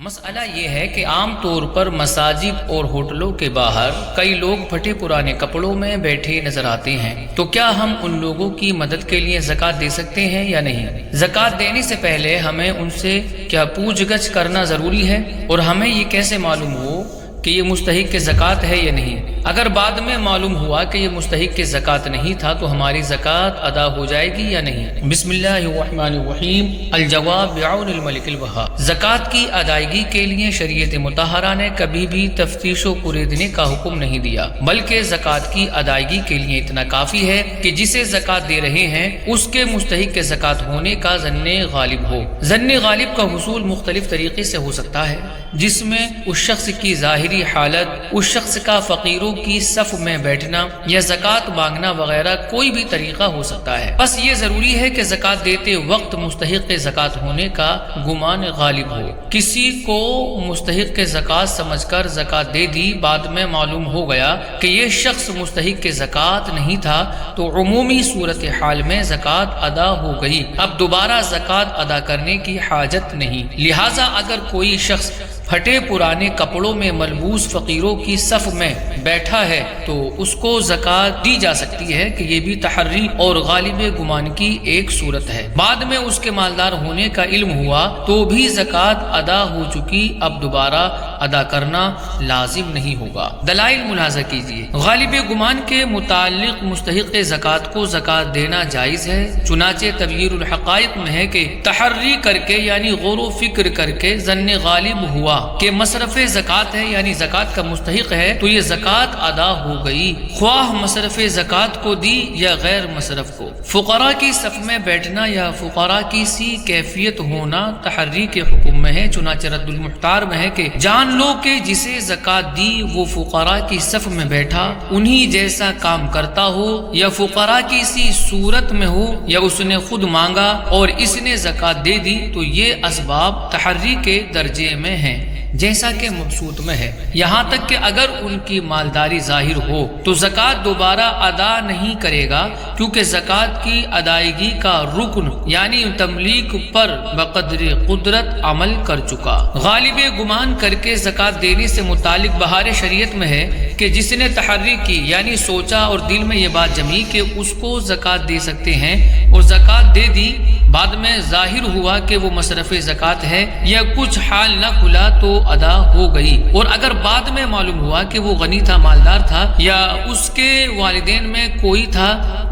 مسئلہ یہ ہے کہ عام طور پر مساجد اور ہوٹلوں کے باہر کئی لوگ پھٹے پرانے کپڑوں میں بیٹھے نظر آتے ہیں، تو کیا ہم ان لوگوں کی مدد کے لیے زکوٰۃ دے سکتے ہیں یا نہیں؟ زکوٰۃ دینے سے پہلے ہمیں ان سے کیا پوچھ گچھ کرنا ضروری ہے، اور ہمیں یہ کیسے معلوم ہو کہ یہ مستحق کے زکوٰۃ ہے یا نہیں؟ اگر بعد میں معلوم ہوا کہ یہ مستحق کے زکوٰۃ نہیں تھا تو ہماری زکوٰۃ ادا ہو جائے گی یا نہیں؟ بسم اللہ الرحمن الرحیم۔ الجواب بعون الملک الوہاب۔ زکوٰۃ کی ادائیگی کے لیے شریعت مطہرہ نے کبھی بھی تفتیش و پریدنے کا حکم نہیں دیا، بلکہ زکوٰۃ کی ادائیگی کے لیے اتنا کافی ہے کہ جسے زکوٰۃ دے رہے ہیں اس کے مستحق کے زکوٰۃ ہونے کا ظن غالب ہو۔ ظن غالب کا حصول مختلف طریقے سے ہو سکتا ہے، جس میں اس شخص کی ظاہری حالت، اس شخص کا فقیروں کی صف میں بیٹھنا یا زکوٰۃ مانگنا وغیرہ کوئی بھی طریقہ ہو سکتا ہے۔ بس یہ ضروری ہے کہ زکوٰۃ دیتے وقت مستحق کے زکوٰۃ ہونے کا گمان غالب ہو۔ کسی کو مستحق کے زکوٰۃ سمجھ کر زکوٰۃ دے دی، بعد میں معلوم ہو گیا کہ یہ شخص مستحق کے زکوٰۃ نہیں تھا، تو عمومی صورتحال میں زکوٰۃ ادا ہو گئی، اب دوبارہ زکوٰۃ ادا کرنے کی حاجت نہیں۔ لہٰذا اگر کوئی شخص پھٹے پرانے کپڑوں میں ملبوس فقیروں کی صف میں بیٹھا ہے تو اس کو زکوٰۃ دی جا سکتی ہے کہ یہ بھی تحری اور غالب گمان کی ایک صورت ہے۔ بعد میں اس کے مالدار ہونے کا علم ہوا تو بھی زکوٰۃ ادا ہو چکی، اب دوبارہ ادا کرنا لازم نہیں ہوگا۔ دلائل ملاحظہ کیجیے۔ غالب گمان کے متعلق مستحق زکوٰۃ کو زکوٰۃ دینا جائز ہے، چنانچہ تبییر الحقائق میں ہے کہ تحری کر کے یعنی غور و فکر کر کے ظن غالب ہوا کہ مصرف زکوٰۃ ہے یعنی زکوٰۃ کا مستحق ہے تو یہ زکوٰۃ ادا ہو گئی، خواہ مصرف زکوٰۃ کو دی یا غیر مصرف کو۔ فقراء کی صف میں بیٹھنا یا فقراء کی سی کیفیت ہونا تحری کے حکم میں ہے، چنانچہ رد المحتار میں ہے کہ جان لو کہ جسے زکوٰۃ دی وہ فقراء کی صف میں بیٹھا، انہی جیسا کام کرتا ہو یا فقراء کی سی صورت میں ہو یا اس نے خود مانگا اور اس نے زکوٰۃ دے دی تو یہ اسباب تحری کے درجے میں ہیں جیسا کہ مبسوط میں ہے، یہاں تک کہ اگر ان کی مالداری ظاہر ہو تو زکوٰۃ دوبارہ ادا نہیں کرے گا، کیونکہ زکوٰۃ کی ادائیگی کا رکن یعنی تملیک پر بقدر قدرت عمل کر چکا۔ غالب گمان کر کے زکوٰۃ دینے سے متعلق بہار شریعت میں ہے کہ جس نے تحری کی یعنی سوچا اور دل میں یہ بات جمی کہ اس کو زکوٰۃ دے سکتے ہیں اور زکوٰۃ دے دی، بعد میں ظاہر ہوا کہ وہ مصرف زکوٰۃ ہے یا کچھ حال نہ کھلا تو ادا ہو گئی، اور اگر بعد میں معلوم ہوا کہ وہ غنی تھا، مالدار تھا، یا اس کے والدین میں کوئی تھا،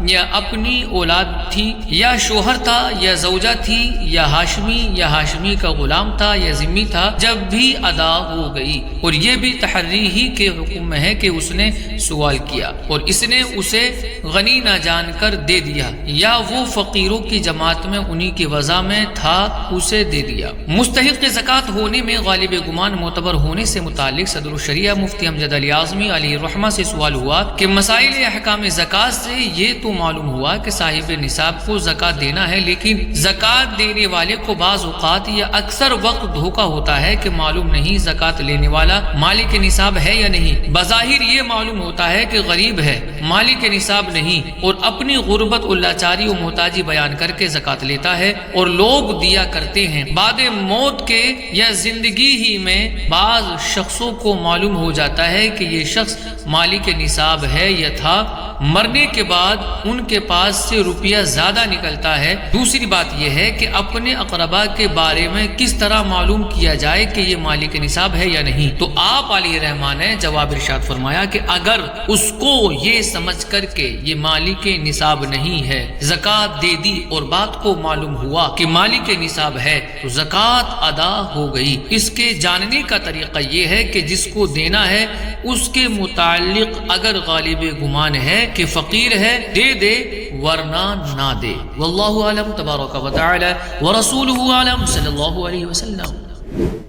یا اپنی اولاد تھی، یا شوہر تھا، یا زوجہ تھی، یا ہاشمی کا غلام تھا یا ذمہ تھا، جب بھی ادا ہو گئی، اور یہ بھی تحری ہی کے حکم میں ہے کہ اس نے سوال کیا اور اس نے اسے غنی نہ جان کر دے دیا، یا وہ فقیروں کی جماعت میں انہی کی وضع میں تھا اسے دے دیا۔ مستحق زکوٰۃ ہونے میں غالب گمان معتبر ہونے سے متعلق صدر الشریعہ مفتی امجد علی اعظمی علیہ الرحمہ سے سوال ہوا کہ مسائل احکام زکوٰۃ سے یہ تو معلوم ہوا کہ صاحب نصاب کو زکوٰۃ دینا ہے، لیکن زکوٰۃ دینے والے کو بعض اوقات یا اکثر وقت دھوکہ ہوتا ہے کہ معلوم نہیں زکوٰۃ لینے والا مالک نصاب ہے یا نہیں۔ بظاہر یہ معلوم ہوتا ہے کہ غریب ہے، مالک نصاب نہیں، اور اپنی غربت اور لاچاری و محتاجی بیان کر کے زکوٰۃ لیتا ہے اور لوگ دیا کرتے ہیں۔ بعد موت کے یا زندگی ہی میں بعض شخصوں کو معلوم ہو جاتا ہے کہ یہ شخص مالک نصاب ہے یا تھا، مرنے کے بعد ان کے پاس سے روپیہ زیادہ نکلتا ہے۔ دوسری بات یہ ہے کہ اپنے اقربا کے بارے میں کس طرح معلوم کیا جائے کہ یہ مالک نصاب ہے یا نہیں؟ تو آپ علیہ رحمان نے جواب ارشاد فرمایا کہ اگر اس کو یہ سمجھ کر کے یہ مالک نصاب نہیں ہے زکوٰۃ دے دی اور بات کو معلوم ہوا کہ مالک نصاب ہے تو زکوٰۃ ادا ہو گئی۔ اس کے جاننے کا طریقہ یہ ہے کہ جس کو دینا ہے اس کے متعلق اگر غالب گمان ہے کہ فقیر ہے دے دے ورنہ نہ دے۔ واللہ اعلم تبارک و تعالی ورسولہ اعلم صلی اللہ علیہ وسلم۔